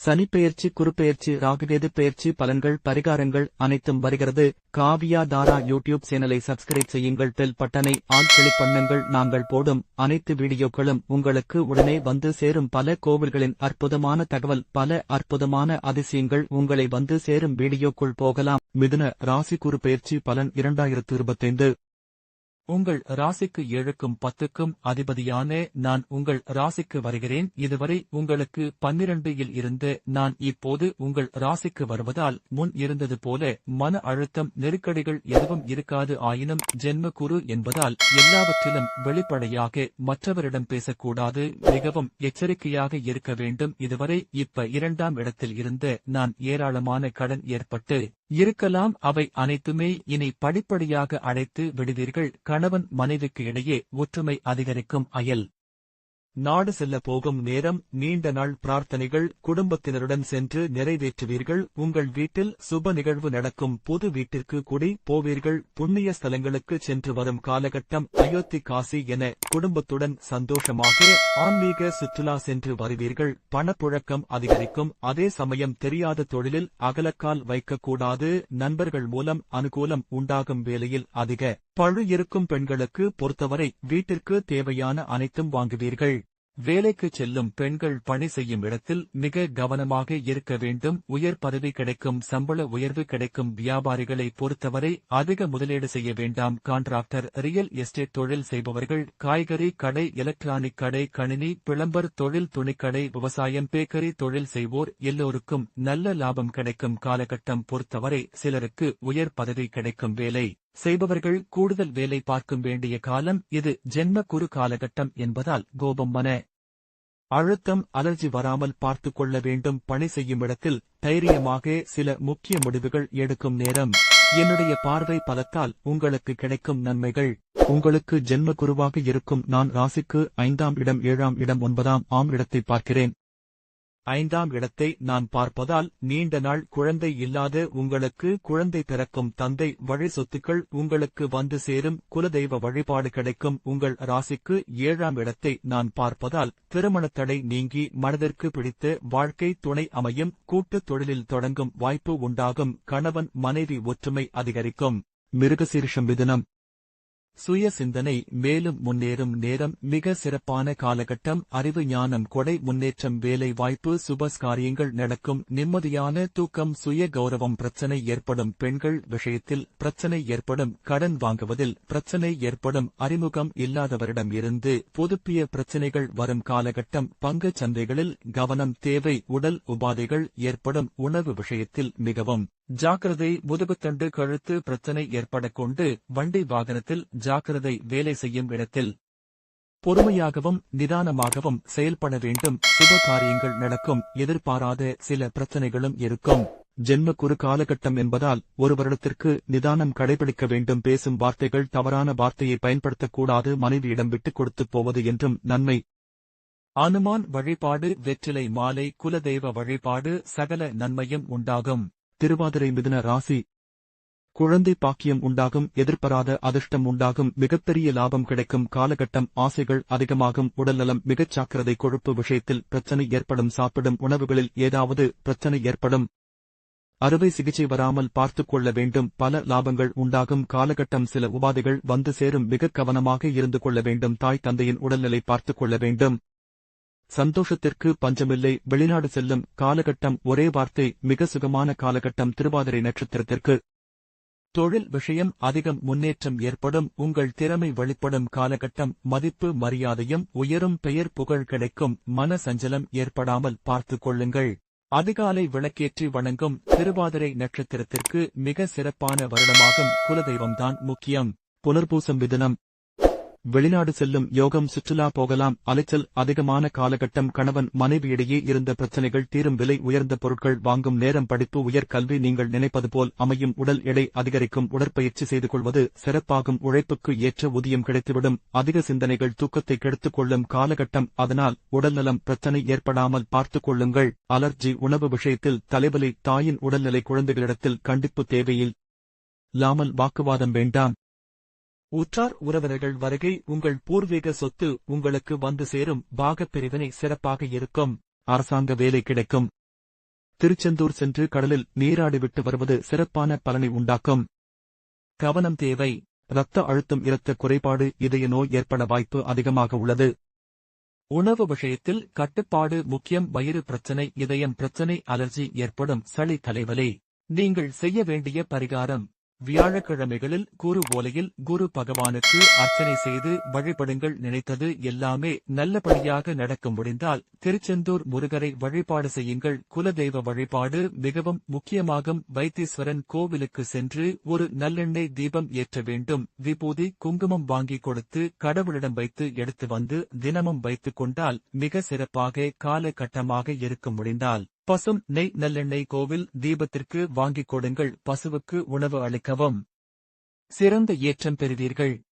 சனிப்பெயர்ச்சி, குருப்பெயர்ச்சி, ராகுகேது பெயர்ச்சி பலன்கள், பரிகாரங்கள் அனைத்தும் வருகிறது. காவியா தாரா யூடியூப் சேனலை சப்ஸ்கிரைப் செய்யுங்கள். பெல் பட்டனை ஆல் கிளிக் பண்ணுங்கள். நாங்கள் போடும் அனைத்து வீடியோக்களும் உங்களுக்கு உடனே வந்து சேரும். பல கோவில்களின் அற்புதமான தகவல், பல அற்புதமான அதிசயங்கள் உங்களை வந்து சேரும். வீடியோக்குள் போகலாம். மிதுன ராசி குருப்பெயர்ச்சி பலன் 2025. உங்கள் ராசிக்கு 7க்கும் 10க்கும் அதிபதியான நான் உங்கள் ராசிக்கு வருகிறேன். இதுவரை உங்களுக்கு 12இல் இருந்து நான் இப்போது உங்கள் ராசிக்கு வருவதால் முன் இருந்தது போல மன அழுத்தம், நெருக்கடிகள் எதுவும் இருக்காது. ஆயினும் ஜென்ம குரு என்பதால் எல்லாவற்றிலும் வெளிப்படையாக மற்றவரிடம் பேசக்கூடாது. மிகவும் எச்சரிக்கையாக இருக்க வேண்டும். இதுவரை இப்ப 2ஆம் இடத்தில் இருந்து நான் ஏராளமான கடன் ஏற்பட்டு இருக்கலாம். அவை அனைத்துமே இனி படிப்படியாக அடைத்து விடுவீர்கள். கணவன் மனைவிக்கு இடையே ஒற்றுமை அதிகரிக்கும். அயல் நாடு செல்ல போகும் நேரம். நீண்ட நாள் பிரார்த்தனைகள் குடும்பத்தினருடன் சென்று நிறைவேற்றுவீர்கள். உங்கள் வீட்டில் சுப நிகழ்வு நடக்கும். புது வீட்டிற்கு குடி போவீர்கள். புண்ணிய ஸ்தலங்களுக்கு சென்று வரும் காலகட்டம். அயோத்தி, காசி என குடும்பத்துடன் சந்தோஷமாக ஆன்மீக சுற்றுலா சென்று வருவீர்கள். பணப்புழக்கம் அதிகரிக்கும். அதே சமயம் தெரியாத தொழிலில் அகலக்கால் வைக்கக்கூடாது. நண்பர்கள் மூலம் அனுகூலம் உண்டாகும். வேலையில் அதிக பழு இருக்கும். பெண்களுக்கு பொறுத்தவரை வீட்டிற்கு தேவையான அனைத்தும் வாங்குவீர்கள். வேலைக்கு செல்லும் பெண்கள் பணி செய்யும் இடத்தில் மிக கவனமாக இருக்க வேண்டும். உயர் பதவி கிடைக்கும். சம்பள உயர்வு கிடைக்கும். வியாபாரிகளை பொறுத்தவரை அதிக முதலீடு செய்ய வேண்டாம். கான்ட்ராக்டர், ரியல் எஸ்டேட் தொழில் செய்பவர்கள், காய்கறி கடை, எலக்ட்ரானிக் கடை, கணினி, பிளம்பர் தொழில், துணிக்கடை, விவசாயம், பேக்கரி தொழில் செய்வோர் எல்லோருக்கும் நல்ல லாபம் கிடைக்கும். காலகட்டம் பொறுத்தவரை சிலருக்கு உயர் பதவி கிடைக்கும். வேலை செய்பவர்கள் கூடுதல் வேலை பார்க்கும் வேண்டிய காலம் இது. ஜென்ம குரு காலகட்டம் என்பதால் கோபம், மன அழுத்தம், அலர்ஜி வராமல் பார்த்துக் கொள்ள வேண்டும். பணி செய்யும் இடத்தில் தைரியமாக சில முக்கிய முடிவுகள் எடுக்கும் நேரம். என்னுடைய பார்வை பலத்தால் உங்களுக்கு கிடைக்கும் நன்மைகள். உங்களுக்கு ஜென்ம குருவாக இருக்கும் நான் ராசிக்கு 5ஆம் இடம், 7ஆம் இடம், 9ஆம் இடத்தை பார்க்கிறேன். 5ஆம் இடத்தை நான் பார்ப்பதால் நீண்ட நாள் குழந்தை இல்லாத உங்களுக்கு குழந்தை பிறக்கும். தந்தை வழி சொத்துக்கள் உங்களுக்கு வந்து சேரும். குலதெய்வ வழிபாடு கிடைக்கும். உங்கள் ராசிக்கு 7ஆம் இடத்தை நான் பார்ப்பதால் திருமணத்தடை நீங்கி மனதிற்கு பிடித்த வாழ்க்கை துணை அமையும். கூட்டுத் தொழிலில் தொடங்கும் வாய்ப்பு உண்டாகும். கணவன் மனைவி ஒற்றுமை அதிகரிக்கும். மிருகசீரிஷம் மிதுனம் சுய சிந்தனை மேலும் முன்னேறும் நேரம். மிக சிறப்பான காலகட்டம். அறிவு, ஞானம், கொடை, முன்னேற்றம், வேலை வாய்ப்பு, சுபகாரியங்கள் நடக்கும். நிம்மதியான தூக்கம், சுய கௌரவம். பிரச்சனை ஏற்படும். பெண்கள் விஷயத்தில் பிரச்சனை ஏற்படும். கடன் வாங்குவதில் பிரச்சனை ஏற்படும். அறிமுகம் இல்லாதவரிடம் இருந்து புதுப்பிய பிரச்சனைகள் வரும் காலகட்டம். பங்குச் சந்தைகளில் கவனம் தேவை. உடல் உபாதைகள் ஏற்படும். உணவு விஷயத்தில் மிகவும் ஜாக்கிரதை. முதுகுத்தண்டு, கழுத்து பிரச்சனை ஏற்படக்கொண்டு. வண்டி வாகனத்தில் ஜாக்கிரதை. வேலை செய்யும் இடத்தில் பொறுமையாகவும் நிதானமாகவும் செயல்பட வேண்டும். சுப காரியங்கள் நடக்கும். எதிர்பாராத சில பிரச்சனைகளும் இருக்கும். ஜென்ம குரு காலகட்டம் என்பதால் ஒரு வருடத்திற்கு நிதானம் கடைபிடிக்க வேண்டும். பேசும் வார்த்தைகள் தவறான வார்த்தையை பயன்படுத்தக்கூடாது. மனைவியிடம் விட்டுக் கொடுத்து போவது என்றும் நன்மை. அனுமான் வழிபாடு, வெற்றிலை மாலை, குலதெய்வ வழிபாடு, சகல நன்மையும் உண்டாகும். திருவாதிரை மிதுன ராசி குழந்தை பாக்கியம் உண்டாகும். எதிர்பாராத அதிர்ஷ்டம் உண்டாகும். மிகப்பெரிய லாபம் கிடைக்கும் காலகட்டம். ஆசைகள் அதிகமாகும். உடல்நலம் மிகச் ஜாக்கிரதை. கொழுப்பு விஷயத்தில் பிரச்சனை ஏற்படும். சாப்பிடும் உணவுகளில் ஏதாவது பிரச்சனை ஏற்படும். அறுவை சிகிச்சை வராமல் பார்த்துக் கொள்ள வேண்டும். பல லாபங்கள் உண்டாகும் காலகட்டம். சில உபாதைகள் வந்து சேரும். மிக கவனமாக இருந்து கொள்ள வேண்டும். தாய் தந்தையின் உடல்நிலை பார்த்துக் கொள்ள வேண்டும். சந்தோஷத்திற்கு பஞ்சமில்லை. வெளிநாடு செல்லும் காலகட்டம். ஒரே வார்த்தை, மிக சுகமான காலகட்டம். திருவாதிரை நட்சத்திரத்திற்கு தொழில் விஷயம் அதிகம் முன்னேற்றம் ஏற்படும். உங்கள் திறமை வெளிப்படும் காலகட்டம். மதிப்பு மரியாதையும் உயரும். பெயர் புகழ் கிடைக்கும். மன சஞ்சலம் ஏற்படாமல் பார்த்துக் கொள்ளுங்கள். அதிகாலை விளக்கேற்றி வணங்கும். திருவாதிரை நட்சத்திரத்திற்கு மிக சிறப்பான வருடமாகும். குலதெய்வம்தான் முக்கியம். புனர்பூசம் மிதுனம் வெளிநாடு செல்லும் யோகம். சுற்றுலா போகலாம். அலைச்சல் அதிகமான காலகட்டம். கணவன் மனைவியிடையே இருந்த பிரச்சனைகள் தீரும். விலை உயர்ந்த பொருட்கள் வாங்கும் நேரம். படிப்பு, உயர் கல்வி நீங்கள் நினைப்பது போல் அமையும். உடல் எடை அதிகரிக்கும். உடற்பயிற்சி செய்து கொள்வது சிறப்பாகும். உழைப்புக்கு ஏற்ற ஊதியம் கிடைத்துவிடும். அதிக சிந்தனைகள் தூக்கத்தை கெடுத்துக் கொள்ளும் காலகட்டம். அதனால் உடல்நலம் பிரச்சனை ஏற்படாமல் பார்த்துக் கொள்ளுங்கள். அலர்ஜி, உணவு விஷயத்தில் தலைவலி. தாயின் உடல்நிலை. குழந்தைகளிடத்தில் கண்டிப்பு தேவையில் லாமல் வாக்குவாதம் வேண்டாம். உற்றார் உறவினர்கள் வருகை. உங்கள் பூர்வீக சொத்து உங்களுக்கு வந்து சேரும். பாகப் பிரிவினை சிறப்பாக இருக்கும். அரசாங்க வேலை கிடைக்கும். திருச்செந்தூர் சென்று கடலில் நீராடிவிட்டு வருவது சிறப்பான பலனை உண்டாக்கும். கவனம் தேவை. இரத்த அழுத்தம், இரத்த குறைபாடு, இதய நோய் ஏற்பட வாய்ப்பு அதிகமாக உள்ளது. உணவு விஷயத்தில் கட்டுப்பாடு முக்கியம். வயிறு பிரச்சனை, இதயம் பிரச்சனை, அலர்ஜி ஏற்படும், சளி, தலைவலி. நீங்கள் செய்ய வேண்டிய பரிகாரம்: வியாழக்கிழமைகளில் குரு ஓலையில் குரு பகவானுக்கு அர்ச்சனை செய்து வழிபடுங்கள். நினைத்தது எல்லாமே நல்லபடியாக நடக்க முடிந்தால் திருச்செந்தூர் முருகரை வழிபாடு செய்யுங்கள். குலதெய்வ வழிபாடு மிகவும் முக்கியமாகும். வைத்தீஸ்வரன் கோவிலுக்கு சென்று ஒரு நல்லெண்ணெய் தீபம் ஏற்ற வேண்டும். விபூதி, குங்குமம் வாங்கி கொடுத்து கடவுளிடம் வைத்து எடுத்து வந்து தினமும் வைத்துக் கொண்டால் மிக சிறப்பாக காலகட்டமாக இருக்க முடிந்தால் பசும் நெய், நல்லெண்ணெய் கோவில் தீபத்திற்கு வாங்கிக் கொடுங்கள். பசுவுக்கு உணவு அளிக்கவும். சிறந்த ஏற்றம் பெறுவீர்கள்.